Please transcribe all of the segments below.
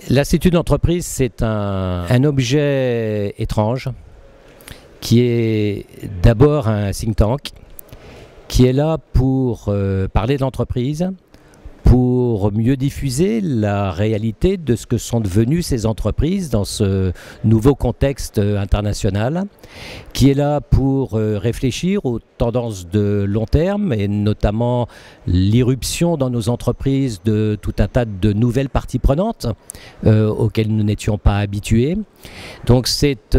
L'Institut d'entreprise, c'est un objet étrange qui est d'abord un think tank, qui est là pour parler de l'entreprise, pour mieux diffuser la réalité de ce que sont devenues ces entreprises dans ce nouveau contexte international, qui est là pour réfléchir aux tendances de long terme et notamment l'irruption dans nos entreprises de tout un tas de nouvelles parties prenantes auxquelles nous n'étions pas habitués. Donc c'est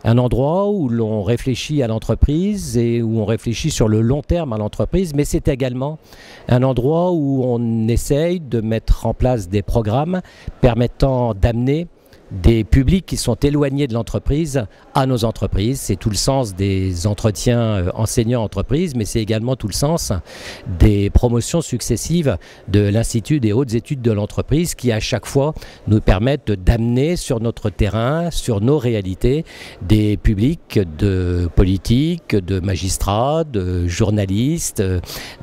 un endroit où l'on réfléchit à l'entreprise et où on réfléchit sur le long terme à l'entreprise, mais c'est également un endroit où on essaye de mettre en place des programmes permettant d'amener des publics qui sont éloignés de l'entreprise à nos entreprises. C'est tout le sens des entretiens enseignants-entreprises, mais c'est également tout le sens des promotions successives de l'Institut des hautes études de l'entreprise qui à chaque fois nous permettent d'amener sur notre terrain, sur nos réalités, des publics de politiques, de magistrats, de journalistes,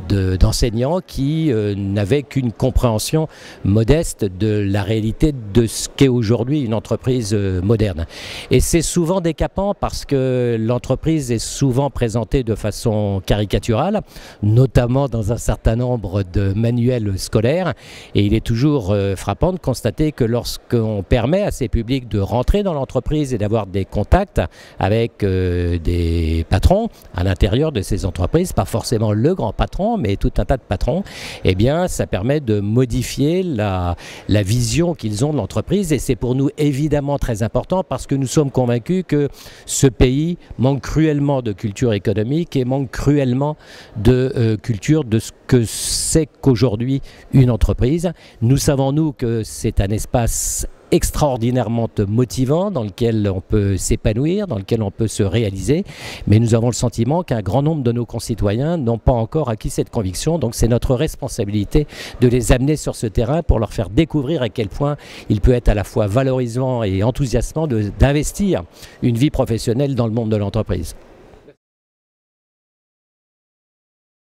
d'enseignants qui n'avaient qu'une compréhension modeste de la réalité de ce qu'est aujourd'hui une entreprise moderne. Et c'est souvent décapant parce que l'entreprise est souvent présentée de façon caricaturale, notamment dans un certain nombre de manuels scolaires. Et il est toujours frappant de constater que lorsqu'on permet à ces publics de rentrer dans l'entreprise et d'avoir des contacts avec des patrons à l'intérieur de ces entreprises, pas forcément le grand patron, mais tout un tas de patrons, eh bien ça permet de modifier la vision qu'ils ont de l'entreprise. Et c'est pour nous évidemment très important parce que nous sommes convaincus que ce pays manque cruellement de culture économique et manque cruellement de culture de ce que c'est qu'aujourd'hui une entreprise. Nous savons, nous, que c'est un espace extraordinairement motivant dans lequel on peut s'épanouir, dans lequel on peut se réaliser, mais nous avons le sentiment qu'un grand nombre de nos concitoyens n'ont pas encore acquis cette conviction, donc c'est notre responsabilité de les amener sur ce terrain pour leur faire découvrir à quel point il peut être à la fois valorisant et enthousiasmant d'investir une vie professionnelle dans le monde de l'entreprise.